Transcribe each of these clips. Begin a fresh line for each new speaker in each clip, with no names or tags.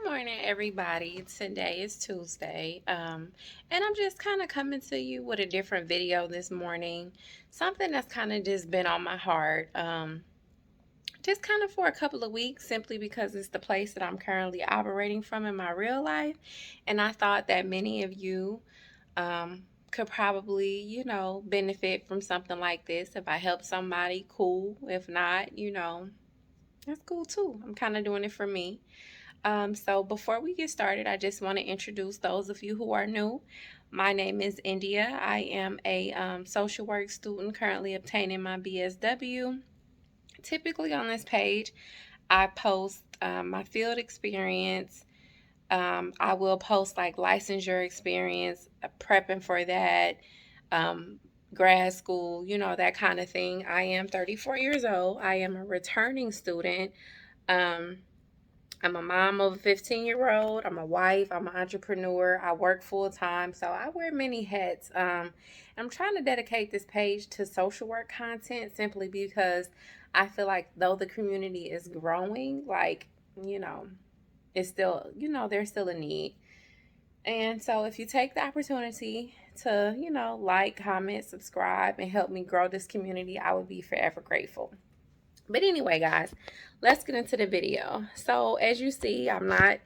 morning, everybody. Today is Tuesday, and I'm just kind of coming to you with a different video this morning. Something that's kind of just been on my heart, just kind of for a couple of weeks, simply because it's the place that I'm currently operating from in my real life, and I thought that many of you could probably, benefit from something like this. If I help somebody, cool. If not, that's cool too. I'm kind of doing it for me. So before we get started, I just want to introduce those of you who are new. My name is India. I am a social work student currently obtaining my BSW. Typically on this page, I post my field experience. I will post like licensure experience, prepping for that, um, grad school, that kind of thing. I am 34 years old. I am a returning student. Um, I'm a mom of a 15-year-old. I'm a wife. I'm an entrepreneur. I work full time. So I wear many hats. I'm trying to dedicate this page to social work content simply because I feel like though the community is growing, you know, it's still, there's still a need. And so if you take the opportunity to, like, comment, subscribe, and help me grow this community, I would be forever grateful. But anyway, guys, let's get into the video. So as you see, I'm not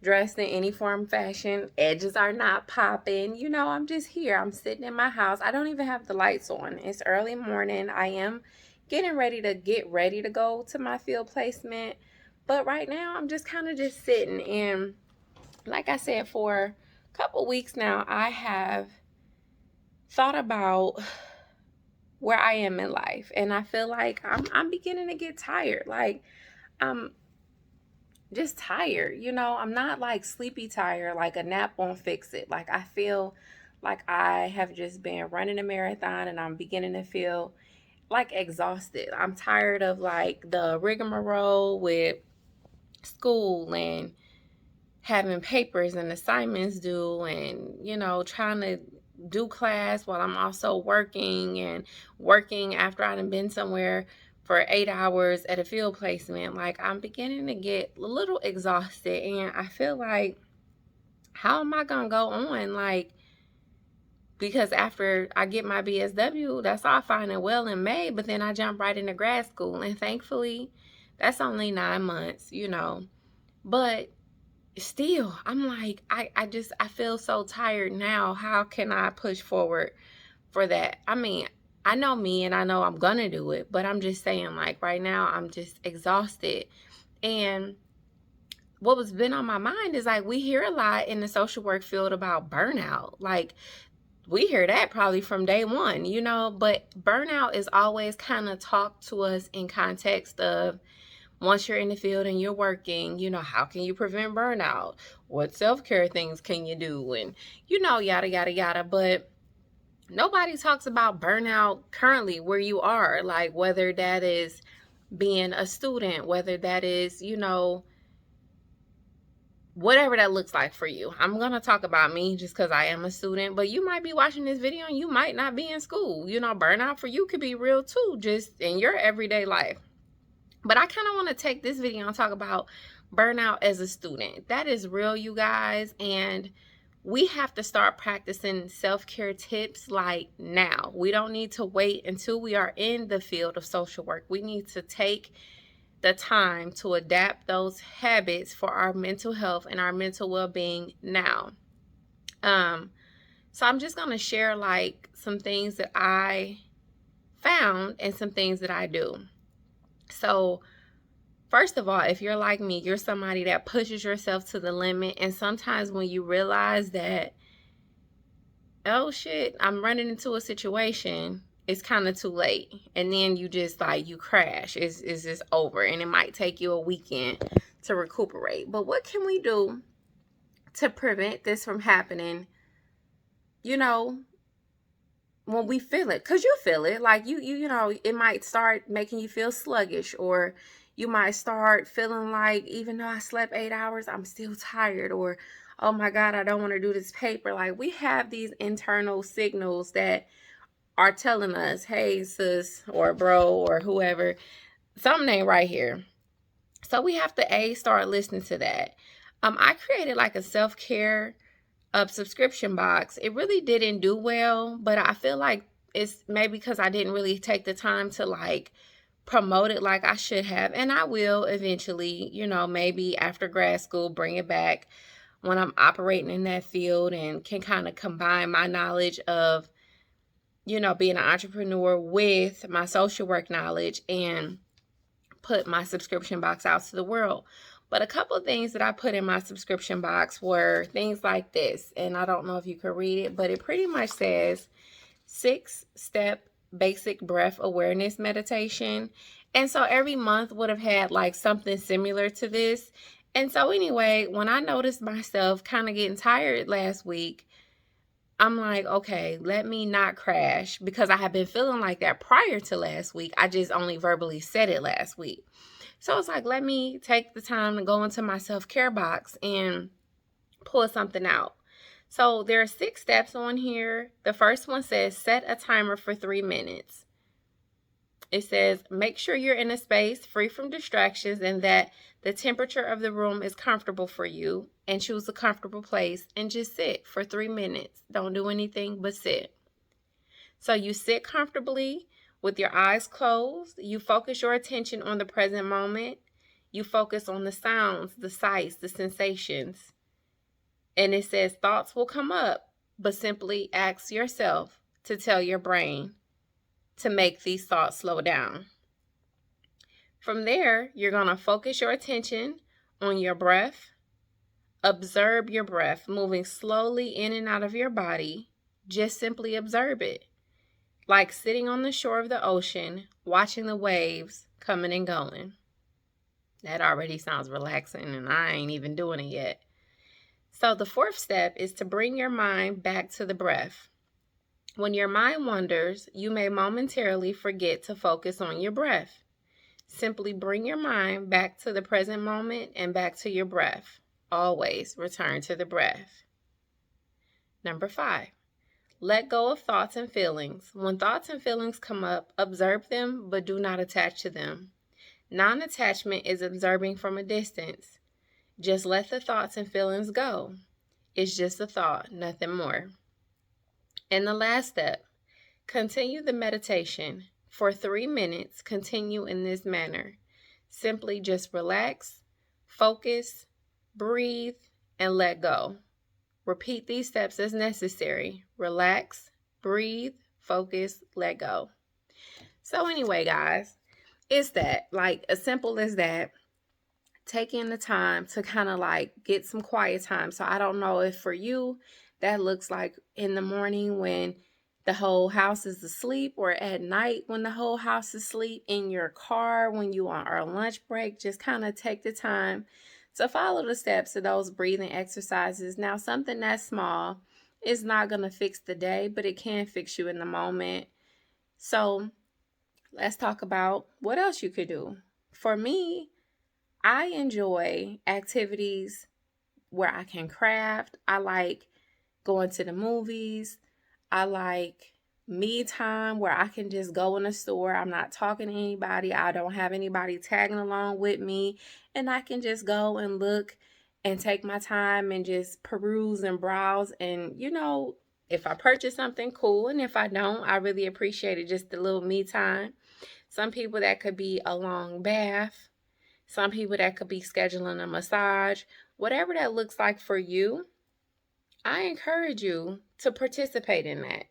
dressed in any form fashion. Edges are not popping. I'm just here. I'm sitting in my house. I don't even have the lights on. It's early morning. I am getting ready to go to my field placement. But right now, I'm just kind of just sitting. And like I said, for a couple weeks now, I have thought about where I am in life, and I feel like I'm beginning to get tired. Like, I'm just tired. I'm not like sleepy tired, like a nap won't fix it. Like, I feel like I have just been running a marathon and I'm beginning to feel like exhausted. I'm tired of like the rigmarole with school and having papers and assignments due, and trying to do class while I'm also working, and working after I've been somewhere for 8 hours at a field placement. Like, I'm beginning to get a little exhausted, and I feel like, how am I gonna go on? Like, because after I get my BSW, that's all fine and well in May, but then I jump right into grad school, and thankfully that's only 9 months, but still, I'm like, I feel so tired now. How can I push forward for that? I mean, I know me and I know I'm gonna do it, but I'm just saying, like, right now I'm just exhausted. And what was been on my mind is, like, we hear a lot in the social work field about burnout. Like, we hear that probably from day one, but burnout is always kind of talked to us in context of, once you're in the field and you're working, how can you prevent burnout? What self-care things can you do? And, yada, yada, yada. But nobody talks about burnout currently where you are, like whether that is being a student, whether that is, whatever that looks like for you. I'm going to talk about me just because I am a student, but you might be watching this video and you might not be in school. Burnout for you could be real too, just in your everyday life. But I kind of want to take this video and talk about burnout as a student. That is real, you guys. And we have to start practicing self-care tips like now. We don't need to wait until we are in the field of social work. We need to take the time to adapt those habits for our mental health and our mental well-being now. So I'm just going to share like some things that I found and some things that I do. So first of all, if you're like me, you're somebody that pushes yourself to the limit. And sometimes when you realize that, oh shit, I'm running into a situation, it's kind of too late. And then you just like, you crash. It's just over. And it might take you a weekend to recuperate. But what can we do to prevent this from happening, when we feel it? Because you feel it. Like, it might start making you feel sluggish, or you might start feeling like, even though I slept 8 hours, I'm still tired, or, oh my God, I don't want to do this paper. Like, we have these internal signals that are telling us, hey, sis, or bro, or whoever, something ain't right here. So we have to, start listening to that. I created like a self-care subscription box. It really didn't do well, but I feel like it's maybe because I didn't really take the time to like promote it like I should have. And I will eventually, maybe after grad school, bring it back when I'm operating in that field and can kind of combine my knowledge of, being an entrepreneur with my social work knowledge and put my subscription box out to the world. But a couple of things that I put in my subscription box were things like this. And I don't know if you can read it, but it pretty much says 6-step basic breath awareness meditation. And so every month would have had like something similar to this. And so anyway, when I noticed myself kind of getting tired last week, I'm like, okay, let me not crash, because I have been feeling like that prior to last week. I just only verbally said it last week. So it's like, let me take the time to go into my self-care box and pull something out. So there are 6 steps on here. The first one says set a timer for 3 minutes. It says make sure you're in a space free from distractions and that the temperature of the room is comfortable for you, and choose a comfortable place and just sit for 3 minutes. Don't do anything but sit. So you sit comfortably with your eyes closed. You focus your attention on the present moment. You focus on the sounds, the sights, the sensations. And it says thoughts will come up, but simply ask yourself to tell your brain to make these thoughts slow down. From there, you're going to focus your attention on your breath. Observe your breath moving slowly in and out of your body. Just simply observe it. Like sitting on the shore of the ocean, watching the waves coming and going. That already sounds relaxing, and I ain't even doing it yet. So the 4th step is to bring your mind back to the breath. When your mind wanders, you may momentarily forget to focus on your breath. Simply bring your mind back to the present moment and back to your breath. Always return to the breath. Number 5, let go of thoughts and feelings. When thoughts and feelings come up, observe them, but do not attach to them. Non-attachment is observing from a distance. Just let the thoughts and feelings go. It's just a thought, nothing more. And the last step, continue the meditation. For 3 minutes, continue in this manner. Simply just relax, focus, breathe, and let go. Repeat these steps as necessary. Relax, breathe, focus, let go. So anyway, guys, it's that, like, as simple as that. Taking the time to kind of like get some quiet time. So I don't know if for you that looks like in the morning when the whole house is asleep, or at night when the whole house is asleep, in your car when you are on lunch break. Just kind of take the time to follow the steps of those breathing exercises. Now, something that's small is not going to fix the day, but it can fix you in the moment. So let's talk about what else you could do. For me, I enjoy activities where I can craft. I like going to the movies. I like me time where I can just go in a store. I'm not talking to anybody. I don't have anybody tagging along with me. And I can just go and look and take my time and just peruse and browse. And, if I purchase something, cool. And if I don't, I really appreciate it. Just a little me time. Some people, that could be a long bath. Some people, that could be scheduling a massage. Whatever that looks like for you, I encourage you to participate in that,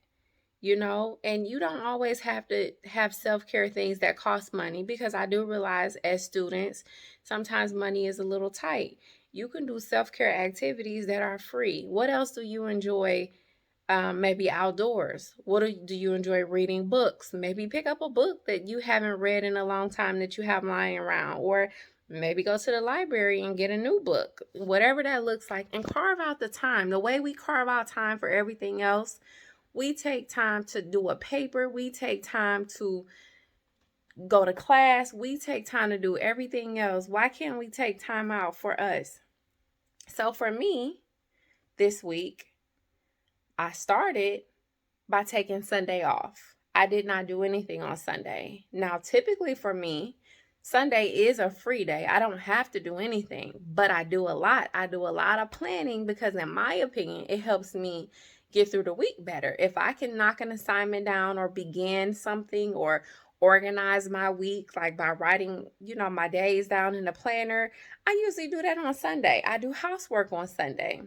and you don't always have to have self-care things that cost money, because I do realize as students, sometimes money is a little tight. You can do self-care activities that are free. What else do you enjoy? Maybe outdoors. What do you enjoy reading? Books. Maybe pick up a book that you haven't read in a long time that you have lying around, or maybe go to the library and get a new book. Whatever that looks like, and carve out the time. The way we carve out time for everything else, we take time to do a paper. We take time to go to class. We take time to do everything else. Why can't we take time out for us? So for me, this week, I started by taking Sunday off. I did not do anything on Sunday. Now, typically for me, Sunday is a free day. I don't have to do anything, but I do a lot. I do a lot of planning because, in my opinion, it helps me get through the week better. If I can knock an assignment down or begin something or organize my week, like by writing, my days down in a planner, I usually do that on Sunday. I do housework on Sunday.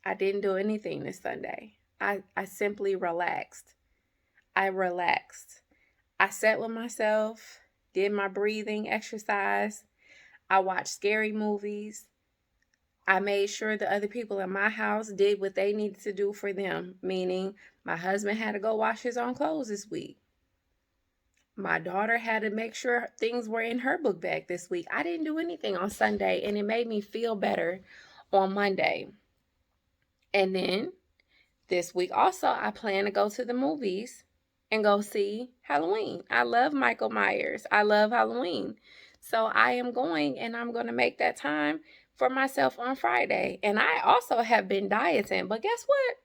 I didn't do anything this Sunday. I simply relaxed. I relaxed. I sat with myself, did my breathing exercise. I watched scary movies. I made sure the other people in my house did what they needed to do for them, meaning my husband had to go wash his own clothes this week. My daughter had to make sure things were in her book bag this week. I didn't do anything on Sunday, and it made me feel better on Monday. And then this week also, I plan to go to the movies and go see Halloween. I love Michael Myers. I love Halloween. So I am going, and I'm going to make that time for myself on Friday. And I also have been dieting, but guess what?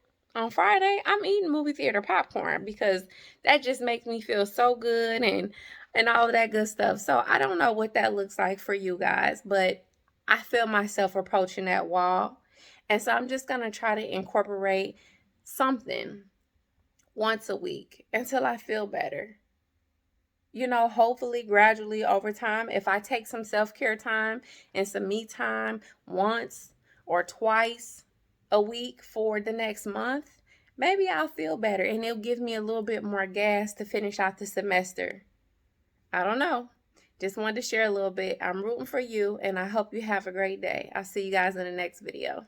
On Friday, I'm eating movie theater popcorn because that just makes me feel so good and all of that good stuff. So I don't know what that looks like for you guys, but I feel myself approaching that wall. And so I'm just going to try to incorporate something once a week until I feel better. Hopefully, gradually over time, if I take some self care time and some me time once or twice a week for the next month, maybe I'll feel better and it'll give me a little bit more gas to finish out the semester. I don't know. Just wanted to share a little bit. I'm rooting for you, and I hope you have a great day. I'll see you guys in the next video.